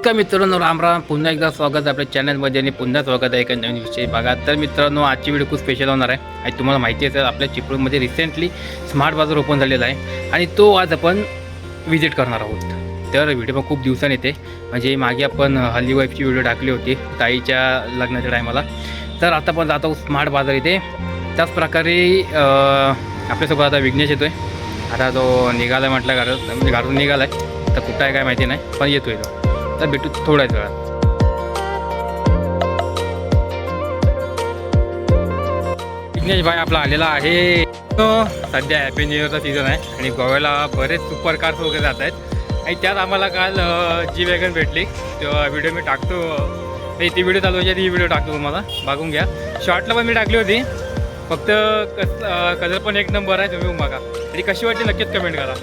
का मित्रांनो, राम राम. पुन्हा एकदा स्वागत आहे आपल्या चॅनलमध्ये आणि पुन्हा स्वागत आहे एका नवीन विषयी. बघा तर मित्रांनो, आजची व्हिडिओ खूप स्पेशल होणार आहे आणि तुम्हाला माहिती आहे आपल्या चिपळूणमध्ये रिसेंटली स्मार्ट बाजार ओपन झालेला आहे आणि तो आज आपण विजिट करणार आहोत. तर व्हिडिओ पण खूप दिवसांनी येते, म्हणजे मागे आपण हल्ली वाईफची व्हिडिओ टाकली होती ताईच्या लग्नाच्या टायमाला. तर आता पण जातो स्मार्ट बाजार इथे. त्याच प्रकारे आपल्यासोबत आता विघ्नेश येतो आहे. आता तो निघाला म्हटलं म्हणजे घरातून निघाला आहे, तर कुठं आहे काय माहिती नाही, पण येतो आहे तो. तर भेटू थोड्याच वेळात. विघ्नेश भाई आपला आलेला आहे. सध्या हॅपी न्यू इयरचा सीझन आहे आणि गोव्याला बरेच सुपर कार्स वगैरे जात आहेत आणि त्यात आम्हाला काल जी वॅगन भेटली. तेव्हा व्हिडिओ मी टाकतो, ती व्हिडिओ चालू व्हायची ती व्हिडिओ टाकतो, तुम्हाला बघून घ्या. शॉर्टला पण मी टाकली होती, फक्त कलर पण एक नंबर आहे, तुम्ही बघा. आणि कशी वाटली नक्कीच कमेंट करा.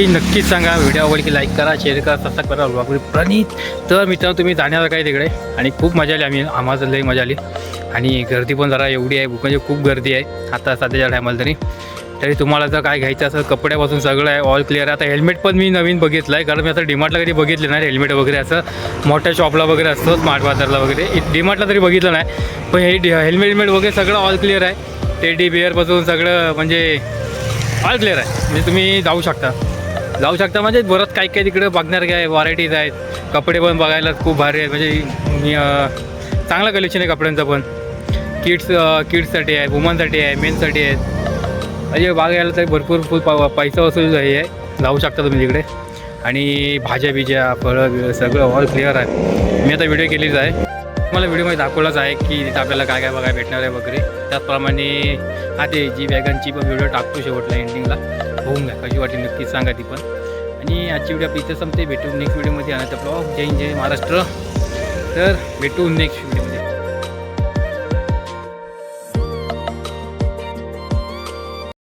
नक्कीच सांगा. व्हिडिओ आवडली की लाईक करा, शेअर करा, सबस्क्राईब करा. व्लॉग प्रणीत. तर मित्रांनो, तुम्ही जाण्याला काय तिकडे आणि खूप मजा आली. आम्हाला लई मजा आली आणि गर्दी पण जरा एवढी आहे, म्हणजे खूप गर्दी आहे आता सध्याच्या टायमाला. तरी तुम्हाला जर काय घ्यायचं असेल, कपड्यापासून सगळं आहे, ऑल क्लिअर आहे. आता हेल्मेट पण मी नवीन बघितलं आहे, कारण मी आता डीमार्टला कधी बघितलं नाही हेल्मेट वगैरे. असं मोठ्या शॉपला वगैरे असतं, स्मार्ट बाजारला वगैरे. डीमार्टला तरी बघितलं नाही, पण हे हेल्मेट वगैरे सगळं ऑल क्लिअर आहे. टेडी बिअरपासून सगळं म्हणजे ऑल क्लिअर आहे. म्हणजे तुम्ही जाऊ शकता म्हणजे बरंच काही तिकडे बघणार काय व्हरायटीज आहेत. कपडे पण बघायला खूप भारी आहेत, म्हणजे चांगलं कलेक्शन आहे कपड्यांचं पण. किड्ससाठी आहे, वुमनसाठी आहे, मेनसाठी आहेत. म्हणजे बघायला तर भरपूर फुल पैसा वसूल आहे. जाऊ शकता तुम्ही तिकडे. आणि भाज्या फळं सगळं ऑल क्लिअर आहे. मी आता व्हिडिओ केलीच आहे, मला व्हिडिओमध्ये दाखवलाच आहे की तिथं आपल्याला काय काय बघायला भेटणार आहे वगैरे. त्याचप्रमाणे ते जी वॅगनची पण व्हिडिओ टाकतो शेवटला एंडिंगला. होऊन घ्या, कशी वाटली नक्कीच सांगा ती पण. आणि आजची व्हिडिओ आपली इथं संपते. भेटू नेक्स्ट व्हिडिओमध्ये. आणि आपला जय हिंद, जय महाराष्ट्र. तर भेटू नेक्स्ट व्हिडिओ.